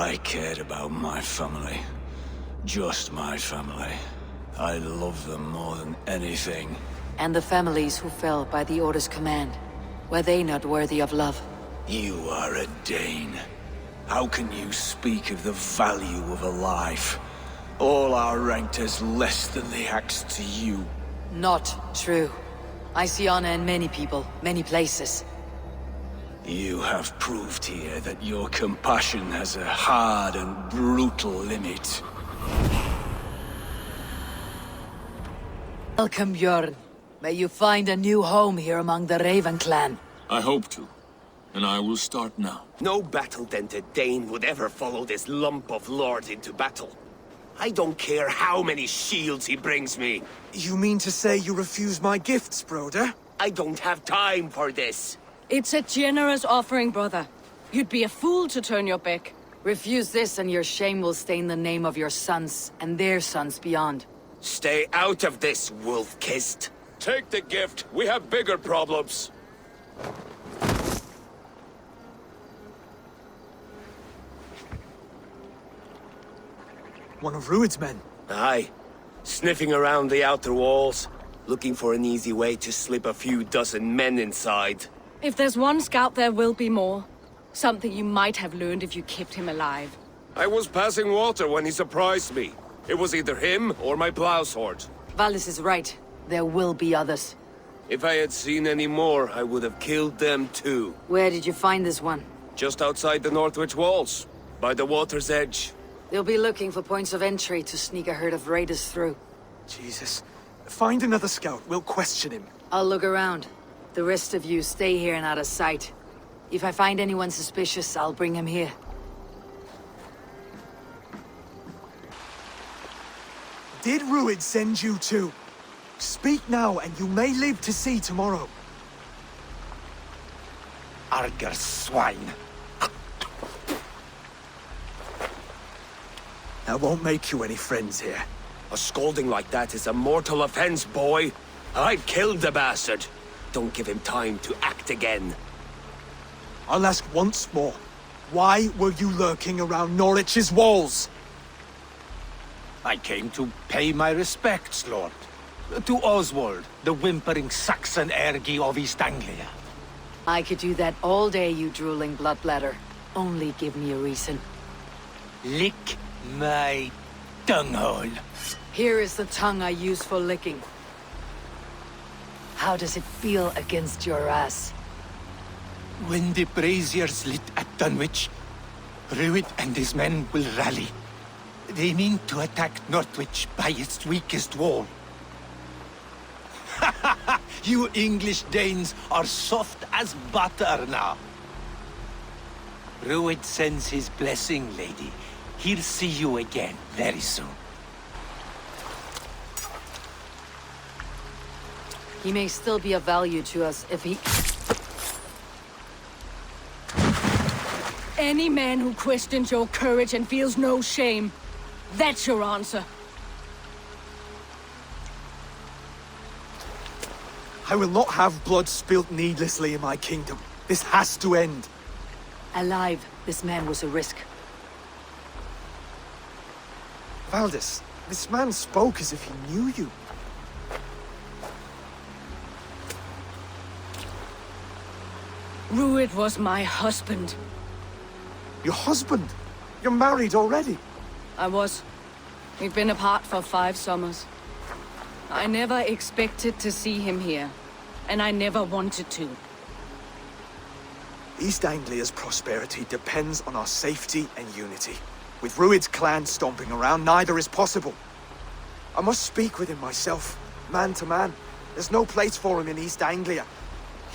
I cared about my family. Just my family. I love them more than anything. And the families who fell by the Order's command, were they not worthy of love? You are a Dane. How can you speak of the value of a life? All are ranked as less than the axe to you. Not true. I see honor in many people, many places. You have proved here that your compassion has a hard and brutal limit. Welcome, Bjorn. May you find a new home here among the Raven clan. I hope to. And I will start now. No battle-dented Dane would ever follow this lump of lord into battle. I don't care how many shields he brings me. You mean to say you refuse my gifts, Broder? I don't have time for this. It's a generous offering, brother. You'd be a fool to turn your back. Refuse this and your shame will stain the name of your sons and their sons beyond. Stay out of this, wolf-kissed. Take the gift. We have bigger problems. One of Rued's men. Aye. Sniffing around the outer walls, looking for an easy way to slip a few dozen men inside. If there's one scout, there will be more. Something you might have learned if you kept him alive. I was passing water when he surprised me. It was either him or my plow sword. Valis is right. There will be others. If I had seen any more, I would have killed them too. Where did you find this one? Just outside the Northwich walls, by the water's edge. They'll be looking for points of entry to sneak a herd of raiders through. Jesus. Find another scout. We'll question him. I'll look around. The rest of you stay here and out of sight. If I find anyone suspicious, I'll bring him here. Did Rued send you too? Speak now, and you may live to see tomorrow. Arger swine. That won't make you any friends here. A scolding like that is a mortal offense, boy. I'd kill the bastard. Don't give him time to act again. I'll ask once more. Why were you lurking around Norwich's walls? I came to pay my respects, Lord. To Oswald, the whimpering Saxon ergi of East Anglia. I could do that all day, you drooling bloodbladder. Only give me a reason. Lick my dunghole. Here is the tongue I use for licking. How does it feel against your ass? When the braziers lit at Dunwich, Rued and his men will rally. They mean to attack Northwich by its weakest wall. You English Danes are soft as butter now. Rued sends his blessing, lady. He'll see you again very soon. He may still be of value to us if he... Any man who questions your courage and feels no shame, that's your answer. I will not have blood spilt needlessly in my kingdom. This has to end. Alive, this man was a risk. Valdis, this man spoke as if he knew you. Rued was my husband. Your husband? You're married already? I was. We've been apart for 5 summers. I never expected to see him here, and I never wanted to. East Anglia's prosperity depends on our safety and unity. With Rued's clan stomping around, neither is possible. I must speak with him myself, man to man. There's no place for him in East Anglia.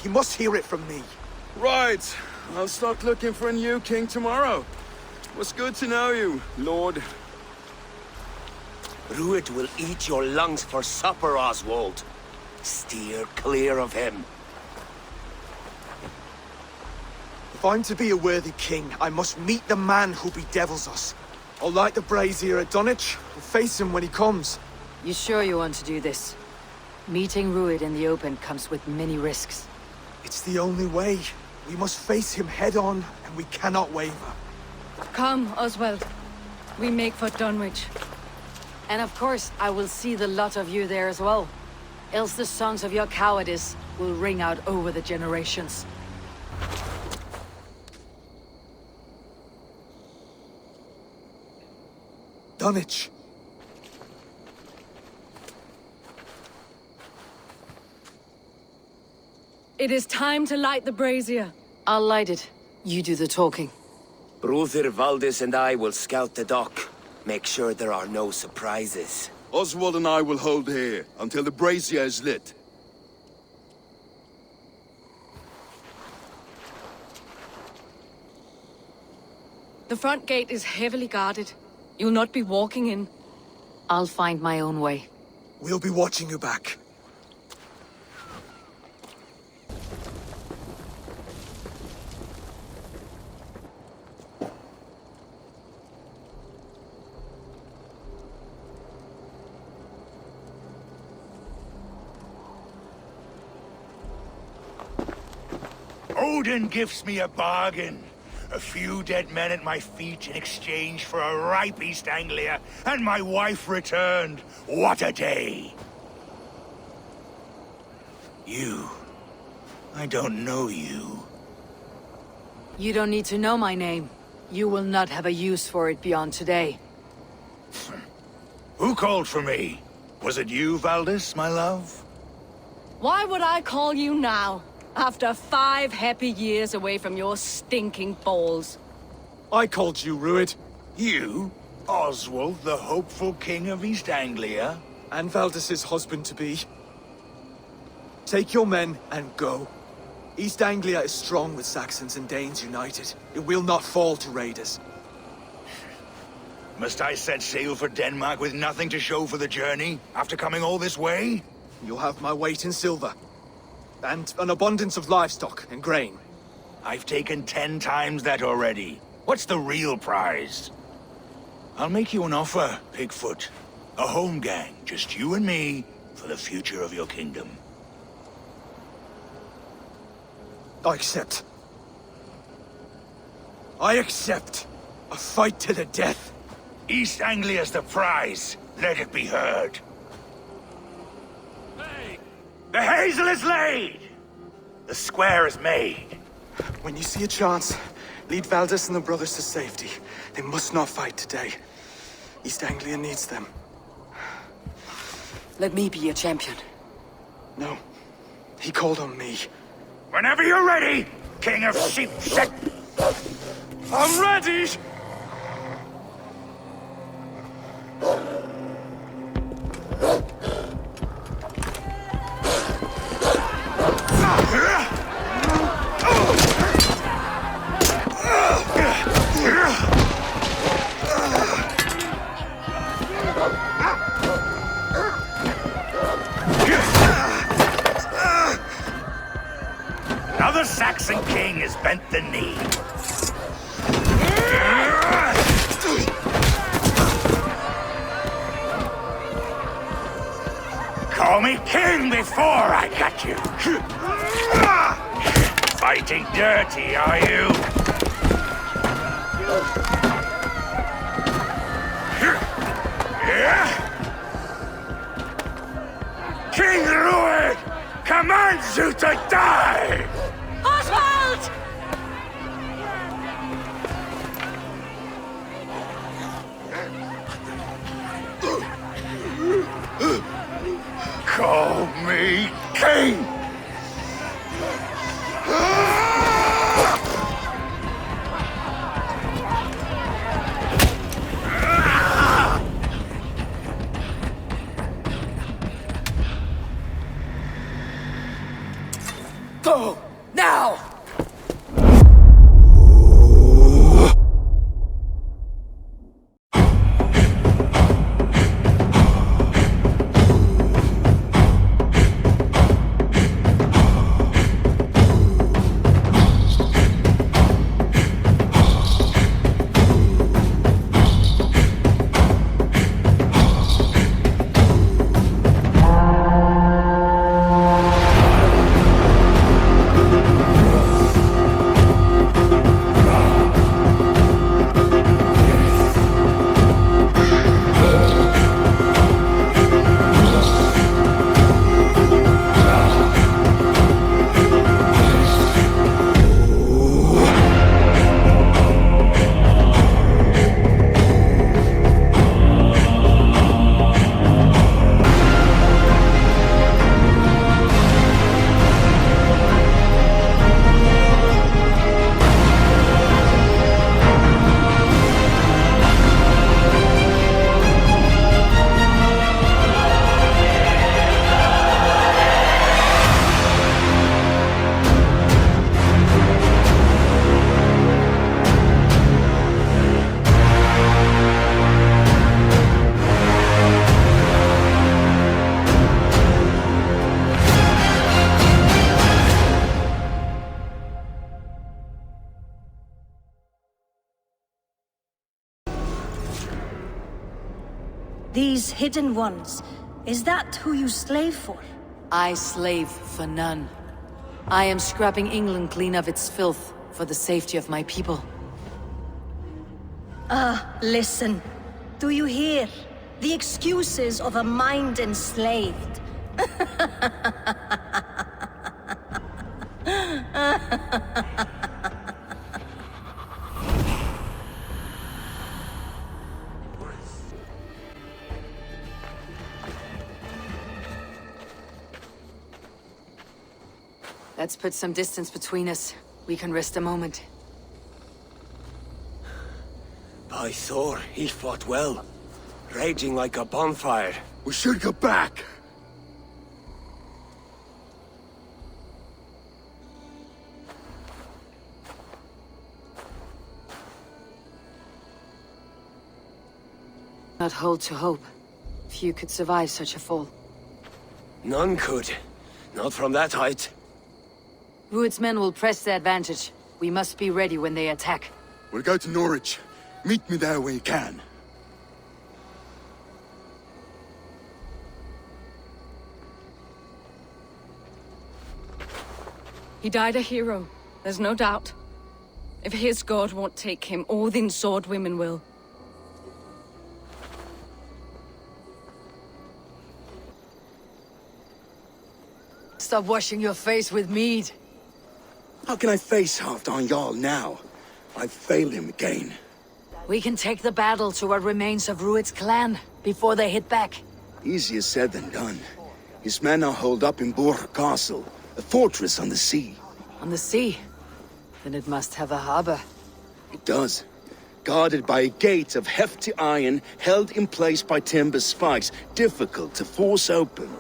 He must hear it from me. Right. I'll start looking for a new king tomorrow. It was good to know you, Lord. Rued will eat your lungs for supper, Oswald. Steer clear of him. If I'm to be a worthy king, I must meet the man who bedevils us. I'll light the brazier at Dunwich and face him when he comes. You sure you want to do this? Meeting Rued in the open comes with many risks. It's the only way. We must face him head on, and we cannot waver. Come, Oswald. We make for Dunwich. And of course, I will see the lot of you there as well. Else the songs of your cowardice will ring out over the generations. Dunwich. It is time to light the brazier. I'll light it. You do the talking. Brother Valdis and I will scout the dock. Make sure there are no surprises. Oswald and I will hold here until the brazier is lit. The front gate is heavily guarded. You'll not be walking in. I'll find my own way. We'll be watching you back. Odin gives me a bargain. A few dead men at my feet in exchange for a ripe East Anglia, and my wife returned. What a day! You. I don't know you. You don't need to know my name. You will not have a use for it beyond today. Who called for me? Was it you, Valdis, my love? Why would I call you now? After 5 happy years away from your stinking balls. I called you, Rued. You? Oswald, the hopeful king of East Anglia? And Valdis's husband-to-be. Take your men and go. East Anglia is strong with Saxons and Danes united. It will not fall to raiders. Must I set sail for Denmark with nothing to show for the journey, after coming all this way? You'll have my weight in silver. And an abundance of livestock and grain. I've taken 10 times that already. What's the real prize? I'll make you an offer, Pigfoot. A home gang, just you and me, for the future of your kingdom. I accept. I accept. A fight to the death. East Anglia's the prize. Let it be heard. The hazel is laid! The square is made. When you see a chance, lead Valdis and the brothers to safety. They must not fight today. East Anglia needs them. Let me be your champion. No. He called on me. Whenever you're ready, King of Sheep Set. I'm ready! Another Saxon king has bent the knee. Call me king before I got you. Fighting dirty, are you? King Rued commands you to die! Oswald! Call me king! Go! Now! These hidden ones, is that who you slave for? I slave for none. I am scrubbing England clean of its filth for the safety of my people. Listen. Do you hear? The excuses of a mind enslaved. Let's put some distance between us. We can rest a moment. By Thor, he fought well. Raging like a bonfire. We should go back. Not hold to hope. Few could survive such a fall. None could. Not from that height. Rued's men will press the advantage. We must be ready when they attack. We'll go to Norwich. Meet me there when you can. He died a hero, there's no doubt. If his god won't take him, Odin's sword women will. Stop washing your face with mead. How can I face Halfdan Jarl now? I've failed him again. We can take the battle to what remains of Rued's clan before they hit back. Easier said than done. His men are holed up in Borg Castle, a fortress on the sea. On the sea? Then it must have a harbor. It does. Guarded by a gate of hefty iron, held in place by timber spikes, difficult to force open.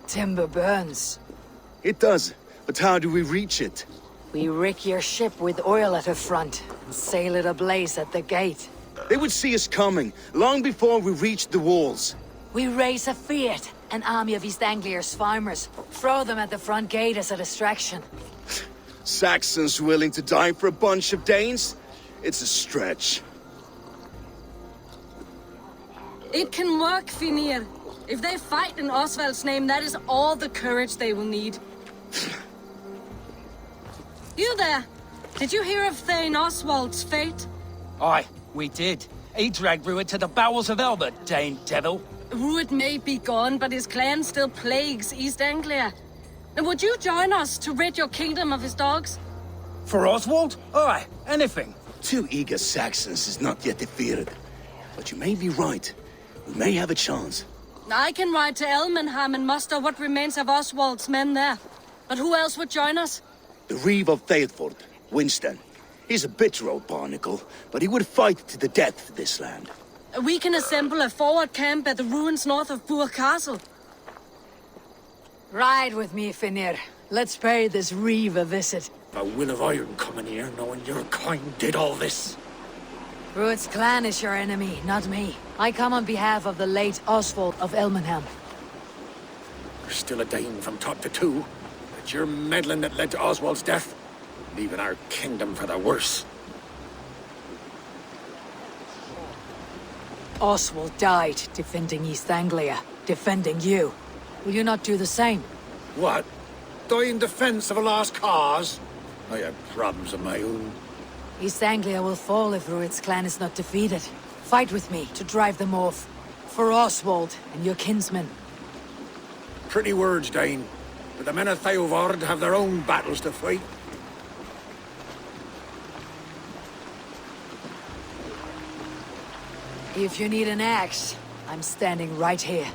Timber burns. It does, but how do we reach it? We rig your ship with oil at her front and sail it ablaze at the gate. They would see us coming, long before we reached the walls. We raise a Fiat, an army of East Anglia's farmers. Throw them at the front gate as a distraction. Saxons willing to die for a bunch of Danes? It's a stretch. It can work, Finir. If they fight in Oswald's name, that is all the courage they will need. You there! Did you hear of Thane Oswald's fate? Aye, we did. He dragged Rued to the bowels of Elbert, Dane devil. Rued may be gone, but his clan still plagues East Anglia. And would you join us to rid your kingdom of his dogs? For Oswald? Aye, anything. 2 eager Saxons is not yet defeated. But you may be right. We may have a chance. I can ride to Elmenham and muster what remains of Oswald's men there. But who else would join us? The Reeve of Thetford, Winston. He's a bitter old barnacle, but he would fight to the death for this land. We can assemble a forward camp at the ruins north of Burr Castle. Ride with me, Finir. Let's pay this Reeve a visit. A will of iron coming here, knowing your kind did all this. Rued's clan is your enemy, not me. I come on behalf of the late Oswald of Elmenham. There's still a Dane from top to two. It's your meddling that led to Oswald's death, leaving our kingdom for the worse. Oswald died defending East Anglia, defending you. Will you not do the same? What? Die in defense of a lost cause? I have problems of my own. East Anglia will fall if Rued's clan is not defeated. Fight with me to drive them off. For Oswald and your kinsmen. Pretty words, Dane. But the men of Eivor have their own battles to fight. If you need an axe, I'm standing right here.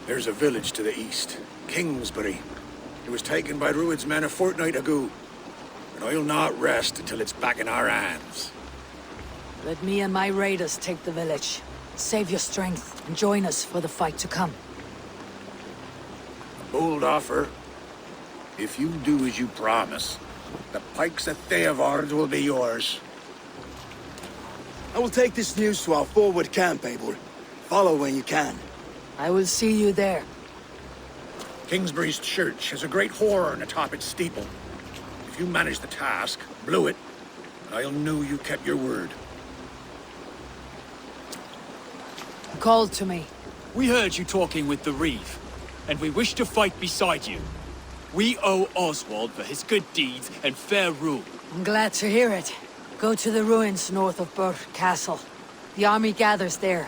There's a village to the east, Kingsbury. It was taken by Rued's men a fortnight ago. And I'll not rest until it's back in our hands. Let me and my raiders take the village. Save your strength and join us for the fight to come. A bold offer. If you do as you promise, the pikes of Eivor will be yours. I will take this news to our forward camp, Eivor. Follow when you can. I will see you there. Kingsbury's church has a great horn atop its steeple. If you manage the task, blow it, and I'll know you kept your word. called to me. We heard you talking with the Reeve, and we wish to fight beside you. We owe Oswald for his good deeds and fair rule. I'm glad to hear it. Go to the ruins north of Burr Castle. The army gathers there.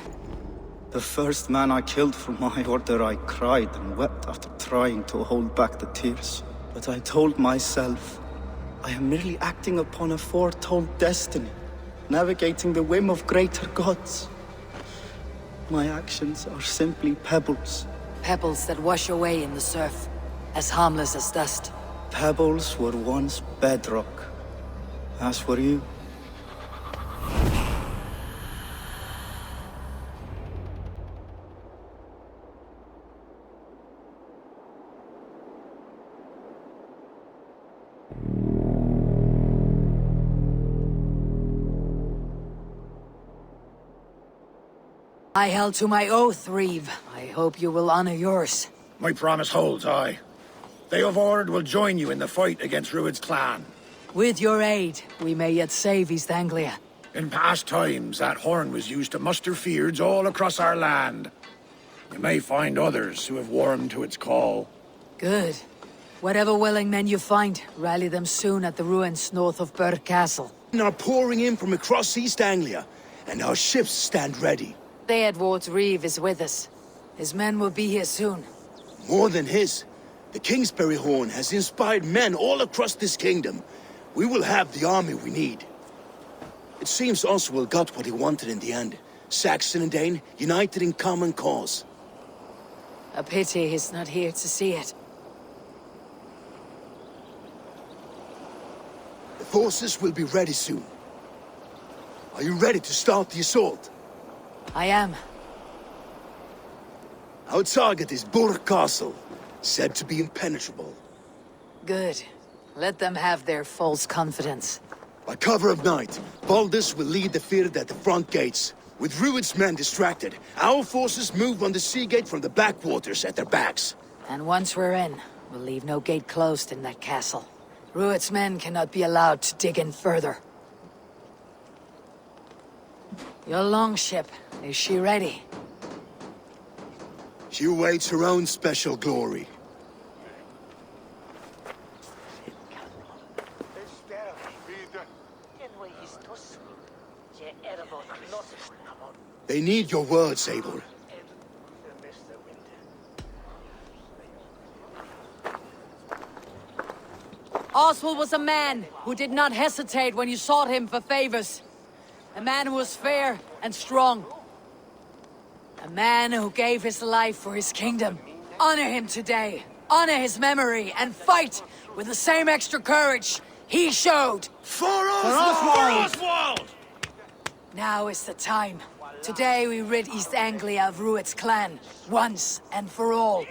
The first man I killed for my order, I cried and wept after trying to hold back the tears. But I told myself, I am merely acting upon a foretold destiny, navigating the whim of greater gods. My actions are simply pebbles. Pebbles that wash away in the surf, as harmless as dust. Pebbles were once bedrock, as were you. I held to my oath, Reeve. I hope you will honor yours. My promise holds, aye. Eivor will join you in the fight against Rued's clan. With your aid, we may yet save East Anglia. In past times, that horn was used to muster fyrds all across our land. You may find others who have warmed to its call. Good. Whatever willing men you find, rally them soon at the ruins north of Burr Castle. Are pouring in from across East Anglia, and our ships stand ready. Eivor Reeve is with us. His men will be here soon. More than his. The Kingsbury Horn has inspired men all across this kingdom. We will have the army we need. It seems Oswald got what he wanted in the end. Saxon and Dane united in common cause. A pity he's not here to see it. The forces will be ready soon. Are you ready to start the assault? I am. Our target is Burr Castle, said to be impenetrable. Good. Let them have their false confidence. By cover of night, Baldus will lead the Fyrd at the front gates. With Rued's men distracted, our forces move on the sea gate from the backwaters at their backs. And once we're in, we'll leave no gate closed in that castle. Rued's men cannot be allowed to dig in further. Your longship, is she ready? She awaits her own special glory. They need your words, Eivor. Oswald was a man who did not hesitate when you sought him for favors. A man who was fair and strong. A man who gave his life for his kingdom. Honor him today. Honor his memory and fight with the same extra courage he showed. For Oswald! For Oswald! Now is the time. Today we rid East Anglia of Rued's clan, once and for all.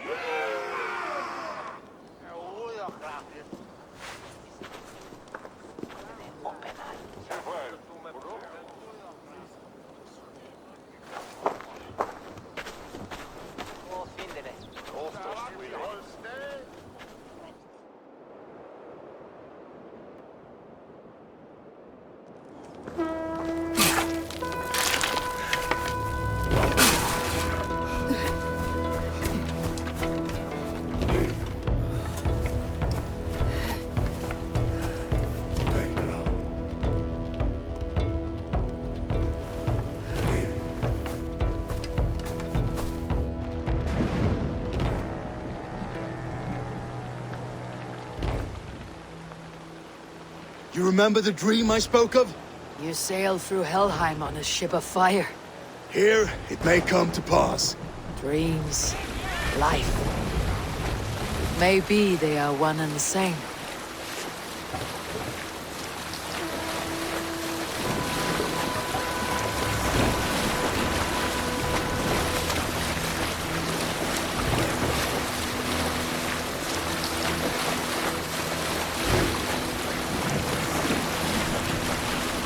You remember the dream I spoke of? You sailed through Helheim on a ship of fire. Here, it may come to pass. Dreams, life. Maybe they are one and the same.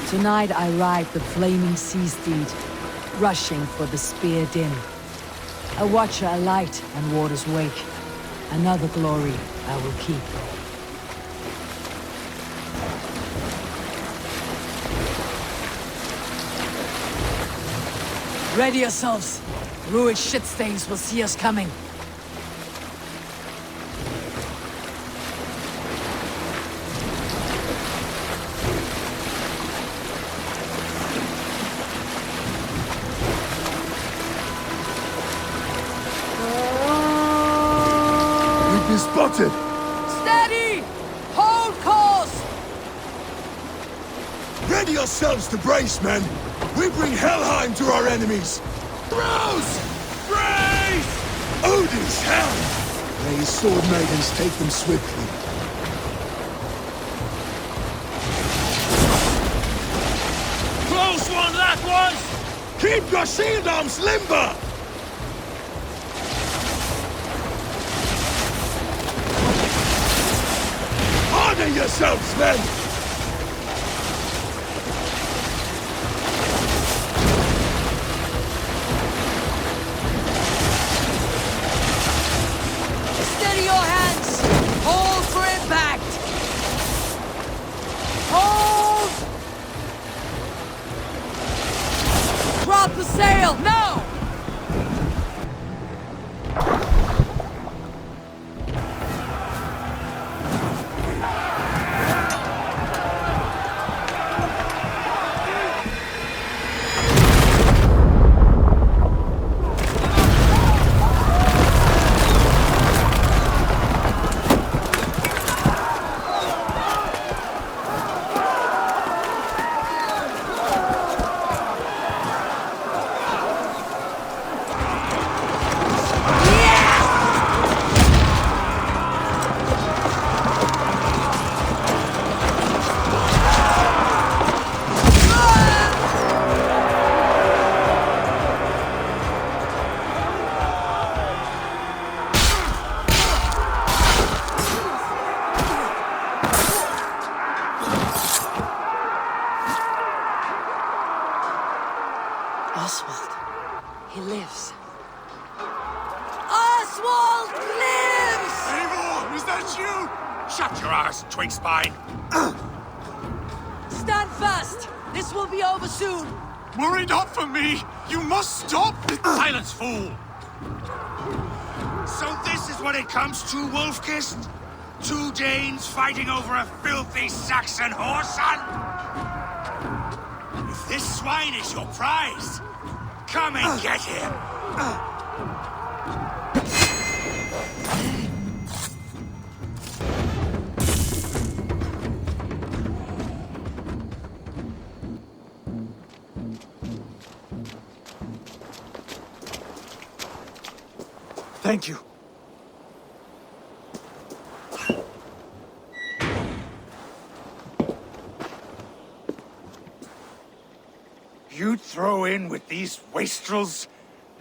Tonight I ride the flaming sea steed, rushing for the spear din. A watcher alight and waters wake. Another glory I will keep. Ready yourselves. Ruined shitstains will see us coming. We've been spotted! Steady! Hold course! Ready yourselves to brace, men! We bring Helheim to our enemies! Throws! Brace! Odin's hell! May his sword maidens take them swiftly. Close one that was! Keep your shield arms limber! Harden yourselves, men! Steady your hands! Hold for impact! Hold! Drop the sail! No! Oswald. He lives. Oswald lives! Eivor, is that you? Shut your ass, twig spine! Stand fast! This will be over soon! Worry not for me! You must stop! Silence, fool! So this is what it comes to, Wolf-Kissed? Two Danes fighting over a filthy Saxon whoreson? If this swine is your prize, come and get him! Thank you. You throw in with these wastrels?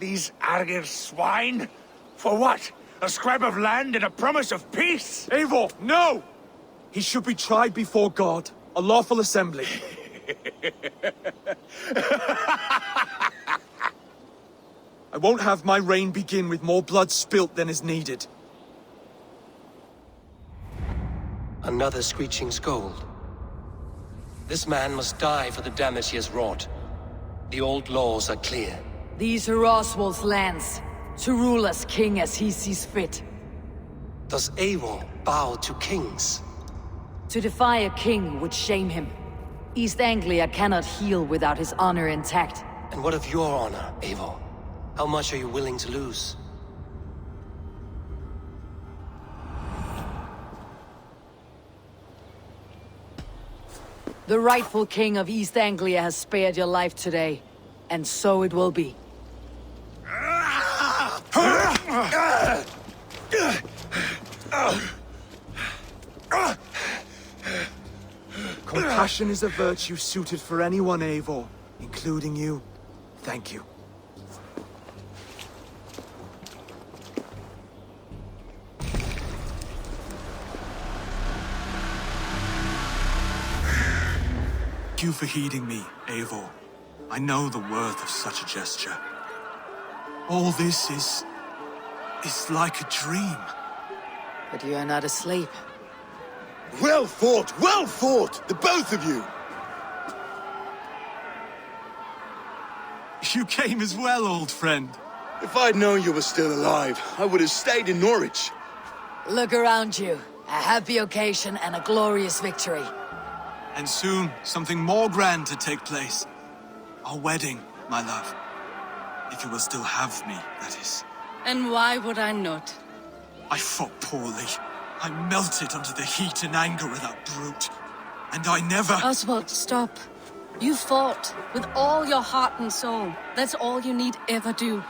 These Argir swine? For what? A scrap of land and a promise of peace? Eivor, no! He should be tried before God, a lawful assembly. I won't have my reign begin with more blood spilt than is needed. Another screeching scold. This man must die for the damage he has wrought. The old laws are clear. These are Oswald's lands, to rule as king as he sees fit. Does Eivor bow to kings? To defy a king would shame him. East Anglia cannot heal without his honor intact. And what of your honor, Eivor? How much are you willing to lose? The rightful king of East Anglia has spared your life today, and so it will be. Compassion is a virtue suited for anyone, Eivor, including you. Thank you. Thank you for heeding me, Eivor. I know the worth of such a gesture. All this is like a dream. But you are not asleep. Well fought, the both of you! You came as well, old friend. If I'd known you were still alive, I would have stayed in Norwich. Look around you. A happy occasion and a glorious victory. And soon, something more grand to take place. Our wedding, my love. If you will still have me, that is. And why would I not? I fought poorly. I melted under the heat and anger of that brute. And I never... Oswald, stop. You fought with all your heart and soul. That's all you need ever do.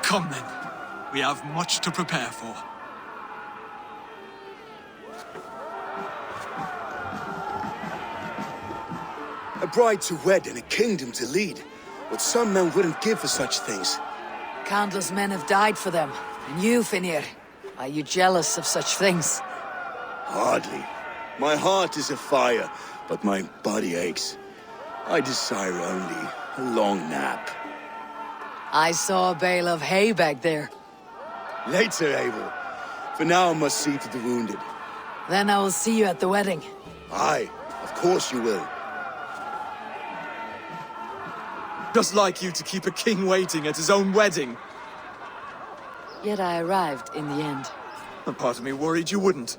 Come then. We have much to prepare for. A bride to wed and a kingdom to lead. What some men wouldn't give for such things. Countless men have died for them. And you, Finnir, are you jealous of such things? Hardly. My heart is afire, but my body aches. I desire only a long nap. I saw a bale of hay back there. Later, Eivor. For now, I must see to the wounded. Then I will see you at the wedding. Aye, of course you will. Just like you to keep a king waiting at his own wedding. Yet I arrived in the end. A part of me worried you wouldn't.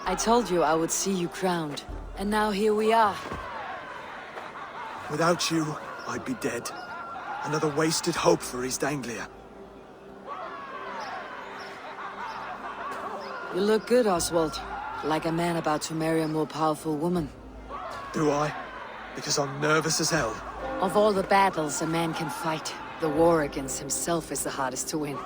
I told you I would see you crowned. And now here we are. Without you, I'd be dead. Another wasted hope for East Anglia. You look good, Oswald. Like a man about to marry a more powerful woman. Do I? Because I'm nervous as hell. Of all the battles a man can fight, the war against himself is the hardest to win.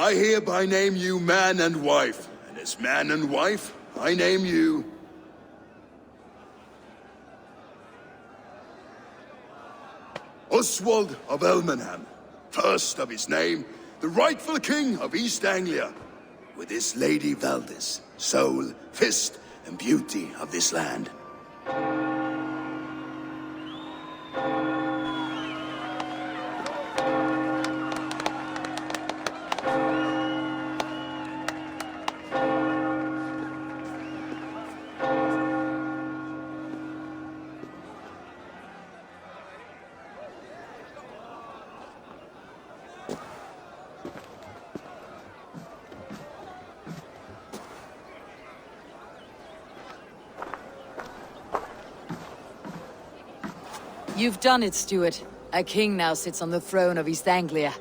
I hereby name you man and wife, and as man and wife, I name you... Oswald of Elmenham, first of his name, the rightful king of East Anglia, with his lady Valdis, soul, fist, and beauty of this land. You've done it, Stuart. A king now sits on the throne of East Anglia.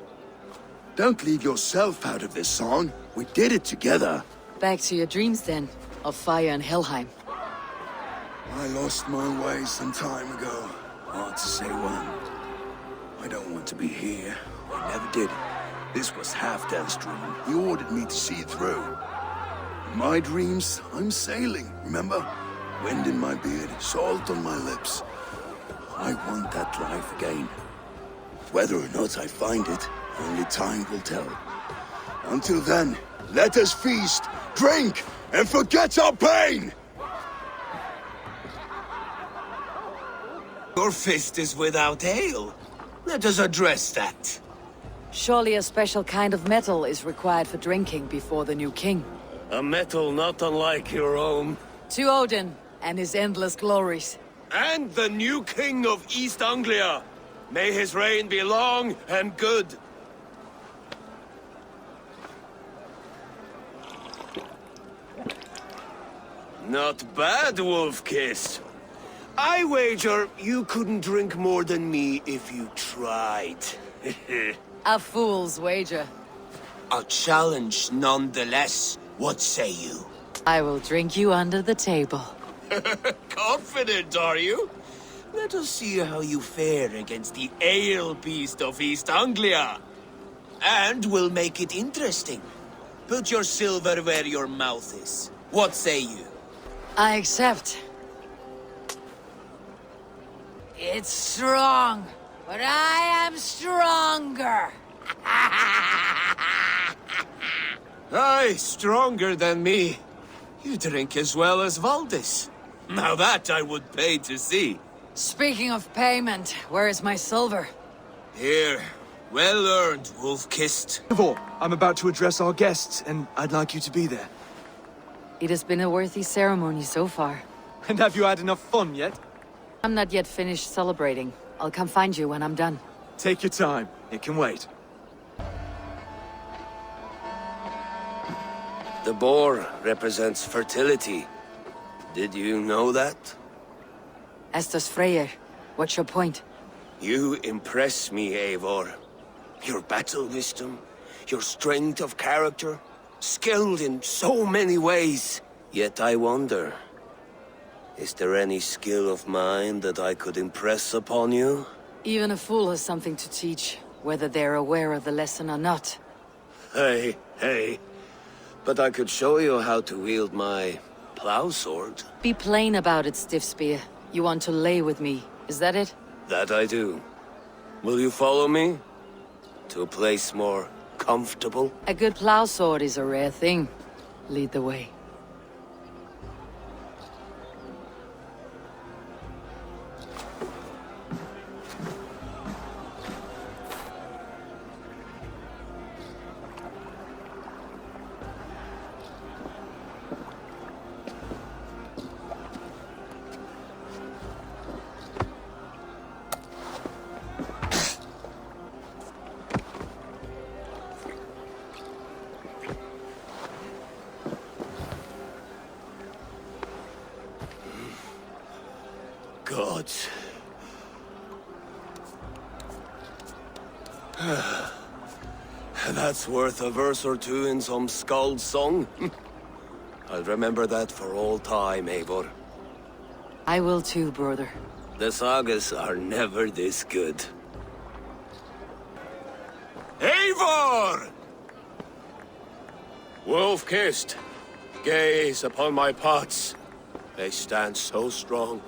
Don't leave yourself out of this song. We did it together. Back to your dreams, then, of fire and Helheim. I lost my way some time ago. Hard to say when. I don't want to be here. I never did. This was Halfdan's dream. He ordered me to see it through. In my dreams, I'm sailing, remember? Wind in my beard, salt on my lips. I want that life again. Whether or not I find it, only time will tell. Until then, let us feast, drink, and forget our pain! Your fist is without ale. Let us address that. Surely a special kind of metal is required for drinking before the new king. A metal not unlike your own. To Odin and his endless glories. And the new king of East Anglia. May his reign be long and good. Not bad, Wolf-Kiss. I wager you couldn't drink more than me if you tried. A fool's wager. A challenge nonetheless. What say you? I will drink you under the table. Confident, are you? Let us see how you fare against the ale beast of East Anglia. And we'll make it interesting. Put your silver where your mouth is. What say you? I accept. It's strong, but I am stronger. Aye, stronger than me. You drink as well as Valdis. Now that I would pay to see. Speaking of payment, where is my silver? Here. Well earned, Wolf-Kissed. Eivor, I'm about to address our guests, and I'd like you to be there. It has been a worthy ceremony so far. And have you had enough fun yet? I'm not yet finished celebrating. I'll come find you when I'm done. Take your time. It can wait. The boar represents fertility. Did you know that? As does Freyr. What's your point? You impress me, Eivor. Your battle wisdom, your strength of character, skilled in so many ways. Yet I wonder, is there any skill of mine that I could impress upon you? Even a fool has something to teach, whether they're aware of the lesson or not. Hey. But I could show you how to wield my plow sword. Be plain about it, Stiff Spear. You want to lay with me, is that it? That I do. Will you follow me? To a place more comfortable? A good plow sword is a rare thing. Lead the way. Gods. That's worth a verse or two in some skald song. I'll remember that for all time, Eivor. I will too, brother. The sagas are never this good. Eivor! Wolf-Kissed, gaze upon my pots. They stand so strong.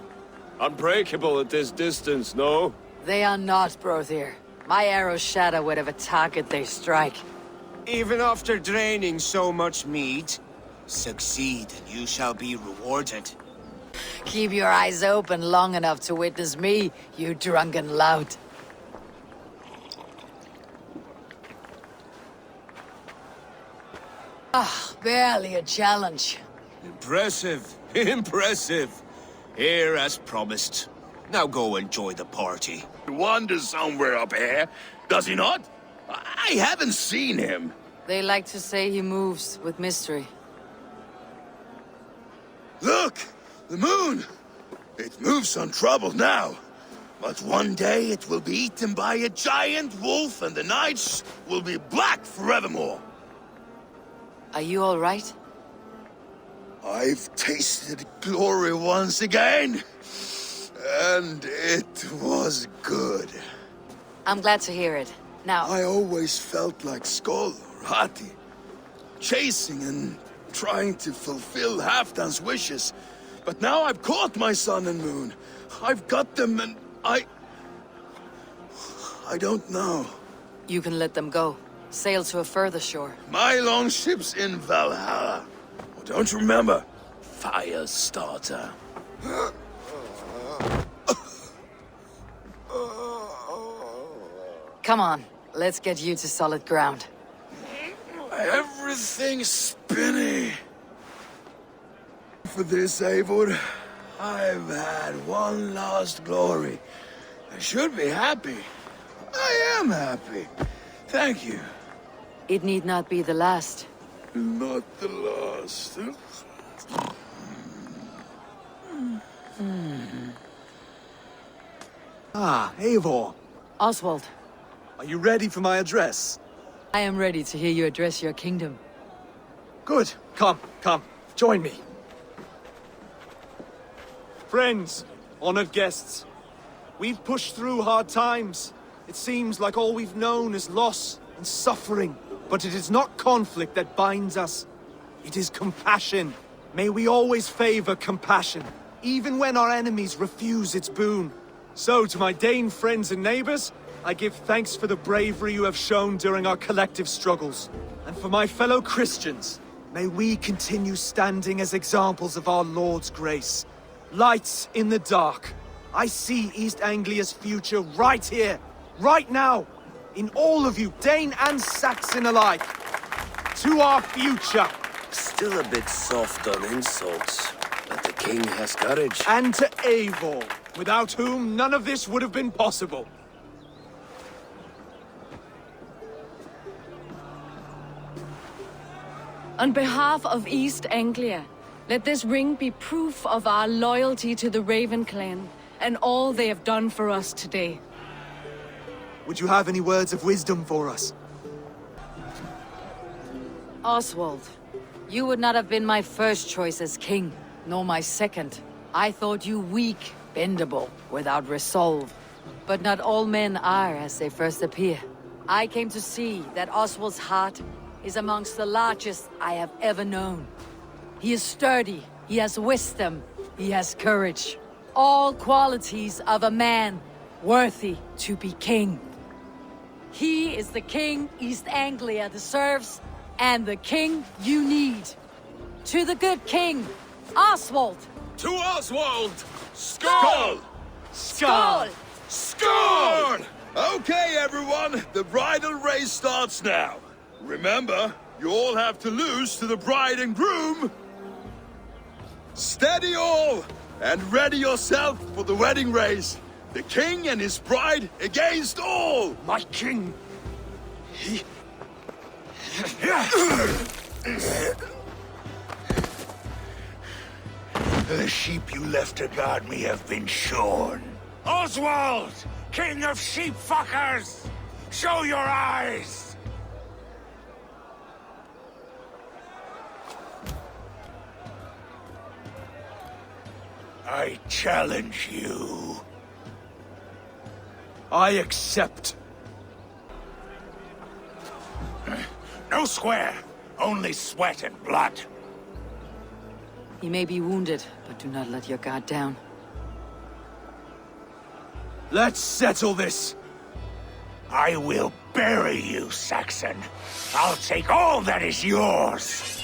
Unbreakable at this distance, no? They are not, Brother. My arrows shatter whatever target they strike. Even after draining so much mead, succeed and you shall be rewarded. Keep your eyes open long enough to witness me, you drunken lout. Ah, barely a challenge. Impressive, impressive. Here as promised. Now go enjoy the party. He wanders somewhere up here, does he not? I haven't seen him. They like to say he moves with mystery. Look! The moon! It moves untroubled now. But one day it will be eaten by a giant wolf and the nights will be black forevermore. Are you all right? I've tasted glory once again. And it was good. I'm glad to hear it. Now... I always felt like Skoll or Hati. Chasing and trying to fulfill Halfdan's wishes. But now I've caught my sun and moon. I've got them and I don't know. You can let them go. Sail to a further shore. My longship's in Valhalla. Oh, don't you remember? Fire starter. Come on, let's get you to solid ground. Everything's spinny. For this, Eivor, I've had one last glory. I should be happy. I am happy. Thank you. It need not be the last. Not the last. Ah, Eivor. Oswald, Are you ready for my address? I am ready to hear you address your kingdom. Good. Come, join me. Friends, honored guests, we've pushed through hard times. It seems like all we've known is loss and suffering. But it is not conflict that binds us. It is compassion. May we always favor compassion, even when our enemies refuse its boon. So, to my Dane friends and neighbors, I give thanks for the bravery you have shown during our collective struggles. And for my fellow Christians, may we continue standing as examples of our Lord's grace. Lights in the dark. I see East Anglia's future right here, right now, in all of you, Dane and Saxon alike. To our future. Still a bit soft on insults, but the king has courage. And to Eivor, without whom none of this would have been possible. On behalf of East Anglia, let this ring be proof of our loyalty to the Raven clan and all they have done for us today. Would you have any words of wisdom for us? Oswald, you would not have been my first choice as king, nor my second. I thought you weak, bendable, without resolve. But not all men are as they first appear. I came to see that Oswald's heart is amongst the largest I have ever known. He is sturdy, he has wisdom, he has courage. All qualities of a man worthy to be king. He is the king East Anglia deserves, and the king you need. To the good king, Oswald! To Oswald! Skull! Skull! Skull! Okay, everyone, the bridal race starts now. Remember, you all have to lose to the bride and groom. Steady all, and ready yourself for the wedding race. The king and his bride against all! My king! The sheep you left to guard me have been shorn. Oswald! King of sheep fuckers! Show your eyes! I challenge you. I accept. No square, only sweat and blood. He may be wounded, but do not let your guard down. Let's settle this. I will bury you, Saxon. I'll take all that is yours.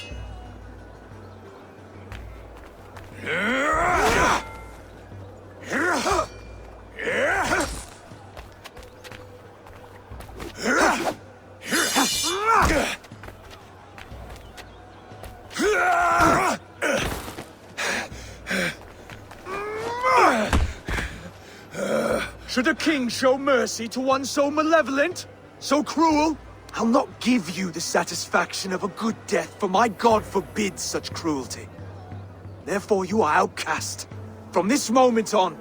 Should a king show mercy to one so malevolent? So cruel? I'll not give you the satisfaction of a good death, for my god forbids such cruelty. Therefore you are outcast. From this moment on.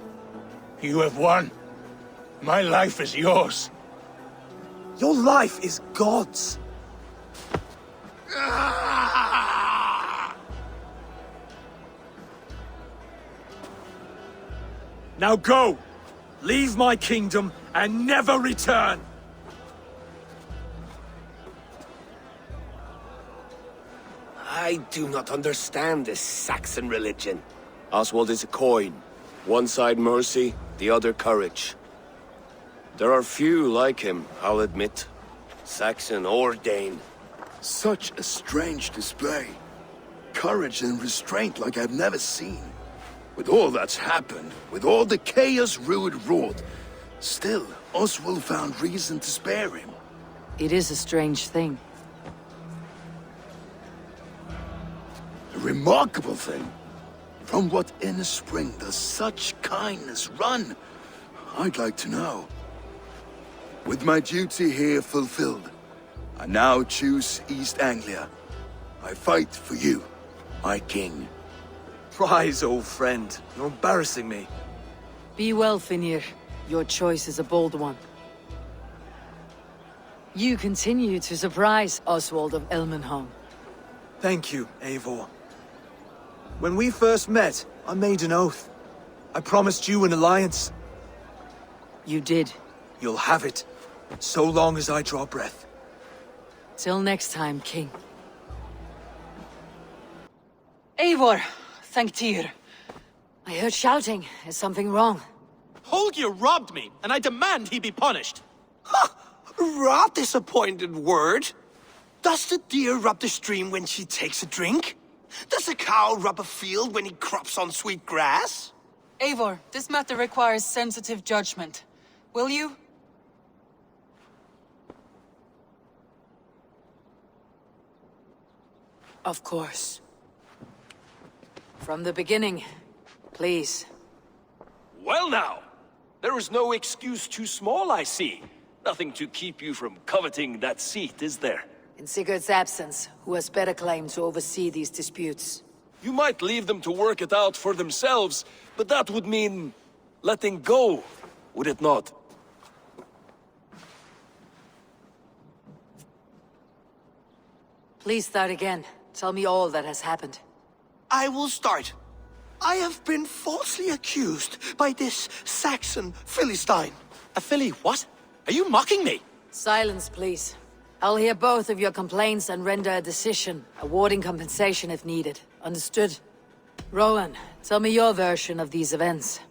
You have won. My life is yours. Your life is God's. Now go! Leave my kingdom and never return! I do not understand this Saxon religion. Oswald is a coin. One side mercy, the other courage. There are few like him, I'll admit. Saxon or Dane. Such a strange display. Courage and restraint like I've never seen. With all that's happened, with all the chaos Rued wrought, still, Oswald found reason to spare him. It is a strange thing. A remarkable thing. From what inner spring does such kindness run? I'd like to know. With my duty here fulfilled, I now choose East Anglia. I fight for you, my king. Rise, old friend. You're embarrassing me. Be well, Finir. Your choice is a bold one. You continue to surprise Oswald of Elmenham. Thank you, Eivor. When we first met, I made an oath. I promised you an alliance. You did. You'll have it, so long as I draw breath. Till next time, King. Eivor, thank Tyr. I heard shouting. Is something wrong? Holger robbed me, and I demand he be punished. Rot is a pointed word. Does the deer rub the stream when she takes a drink? Does a cow rub a field when he crops on sweet grass? Eivor, this matter requires sensitive judgment. Will you? Of course. From the beginning, please. Well now, there is no excuse too small, I see. Nothing to keep you from coveting that seat, is there? In Sigurd's absence, who has better claim to oversee these disputes? You might leave them to work it out for themselves, but that would mean letting go, would it not? Please start again. Tell me all that has happened. I will start. I have been falsely accused by this Saxon Philistine. A Philly what? Are you mocking me? Silence, please. I'll hear both of your complaints and render a decision, awarding compensation if needed. Understood? Rowan, tell me your version of these events.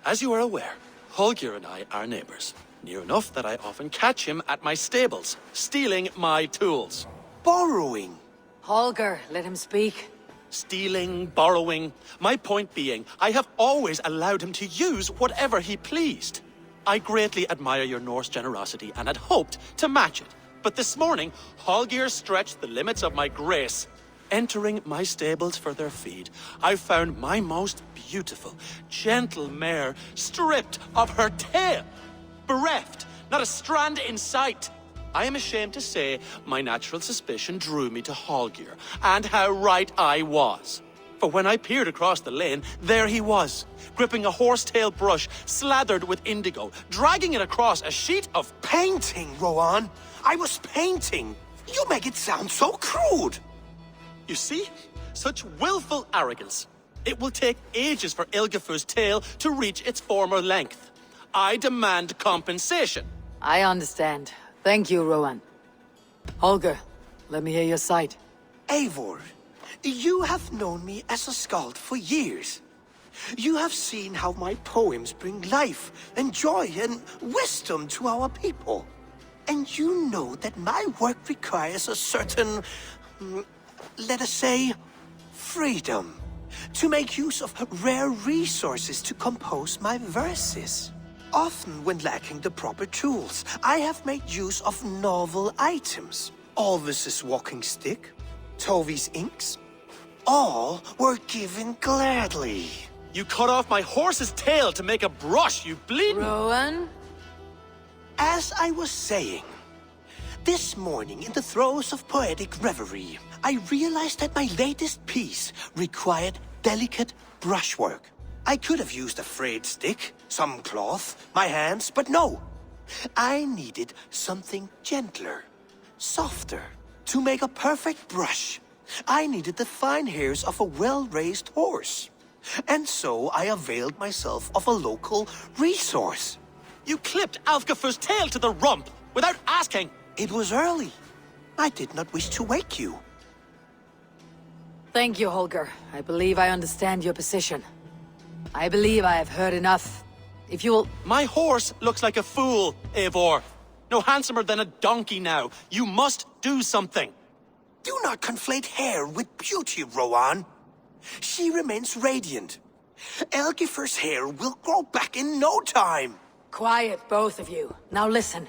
As you are aware, Holger and I are neighbors. Near enough that I often catch him at my stables, stealing my tools. Borrowing. Holger, let him speak. Stealing, borrowing. My point being, I have always allowed him to use whatever he pleased. I greatly admire your Norse generosity and had hoped to match it. But this morning, Holger stretched the limits of my grace. Entering my stables for their feed, I found my most beautiful, gentle mare stripped of her tail. Bereft, not a strand in sight. I am ashamed to say my natural suspicion drew me to Holger, and how right I was. For when I peered across the lane, there he was, gripping a horsetail brush slathered with indigo, dragging it across a sheet of painting, Rowan. I was painting. You make it sound so crude. You see? Such willful arrogance. It will take ages for Ilgafur's tail to reach its former length. I demand compensation. I understand. Thank you, Rowan. Holger, let me hear your side. Eivor, you have known me as a skald for years. You have seen how my poems bring life and joy and wisdom to our people. And you know that my work requires a certain, let us say, freedom. To make use of rare resources to compose my verses. Often when lacking the proper tools, I have made use of novel items. Alvis's walking stick, Tovi's inks. All were given gladly. You cut off my horse's tail to make a brush, you bleeding... Rowan? As I was saying, this morning in the throes of poetic reverie, I realized that my latest piece required delicate brushwork. I could have used a frayed stick, some cloth, my hands, but no. I needed something gentler, softer. To make a perfect brush, I needed the fine hairs of a well-raised horse. And so I availed myself of a local resource. You clipped Alfgafur's tail to the rump, without asking. It was early. I did not wish to wake you. Thank you, Holger. I believe I understand your position. I believe I have heard enough. If you'll... My horse looks like a fool, Eivor. No handsomer than a donkey now. You must do something. Do not conflate hair with beauty, Rowan. She remains radiant. Elgifer's hair will grow back in no time. Quiet, both of you. Now listen.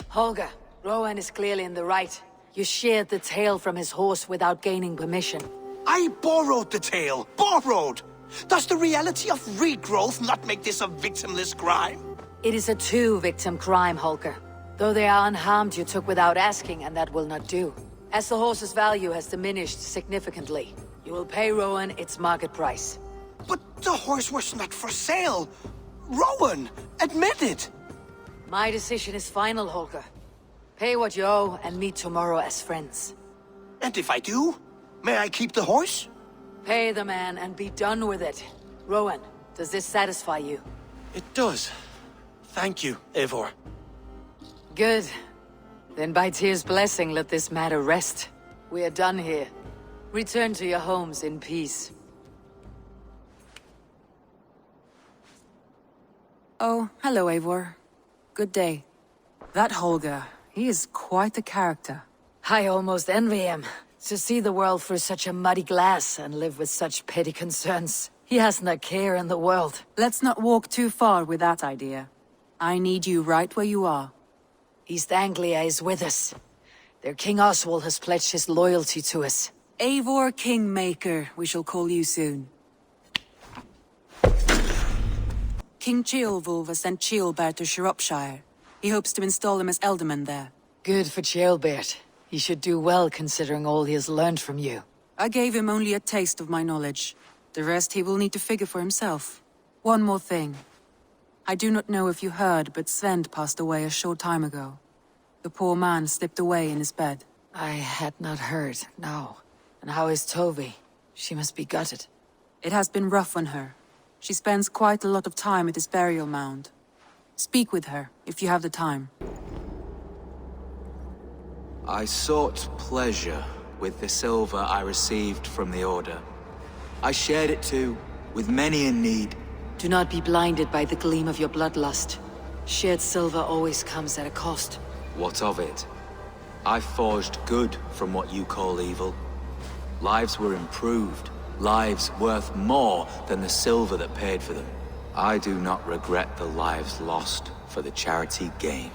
Holger, Rowan is clearly in the right. You sheared the tail from his horse without gaining permission. I borrowed the tail. Borrowed! Does the reality of regrowth not make this a victimless crime? It is a two-victim crime, Holger. Though they are unharmed, you took without asking, and that will not do. As the horse's value has diminished significantly, you will pay Rowan its market price. But the horse was not for sale. Rowan, admit it. My decision is final, Holger. Pay what you owe and meet tomorrow as friends. And if I do, may I keep the horse? Pay the man and be done with it. Rowan, does this satisfy you? It does. Thank you, Eivor. Good. Then by Tyr's blessing, let this matter rest. We are done here. Return to your homes in peace. Oh, hello, Eivor. Good day. That Holger, he is quite the character. I almost envy him. To see the world through such a muddy glass and live with such petty concerns. He hasn't a care in the world. Let's not walk too far with that idea. I need you right where you are. East Anglia is with us. Their King Oswald has pledged his loyalty to us. Eivor Kingmaker, we shall call you soon. King Ceolwulf has sent Ceolbert to Shropshire. He hopes to install him as Elderman there. Good for Ceolbert. He should do well considering all he has learned from you. I gave him only a taste of my knowledge. The rest he will need to figure for himself. One more thing. I do not know if you heard, but Svend passed away a short time ago. The poor man slipped away in his bed. I had not heard, no. And how is Tovi? She must be gutted. It has been rough on her. She spends quite a lot of time at his burial mound. Speak with her, if you have the time. I sought pleasure with the silver I received from the Order. I shared it too, with many in need. Do not be blinded by the gleam of your bloodlust. Shared silver always comes at a cost. What of it? I forged good from what you call evil. Lives were improved, lives worth more than the silver that paid for them. I do not regret the lives lost for the charity gained.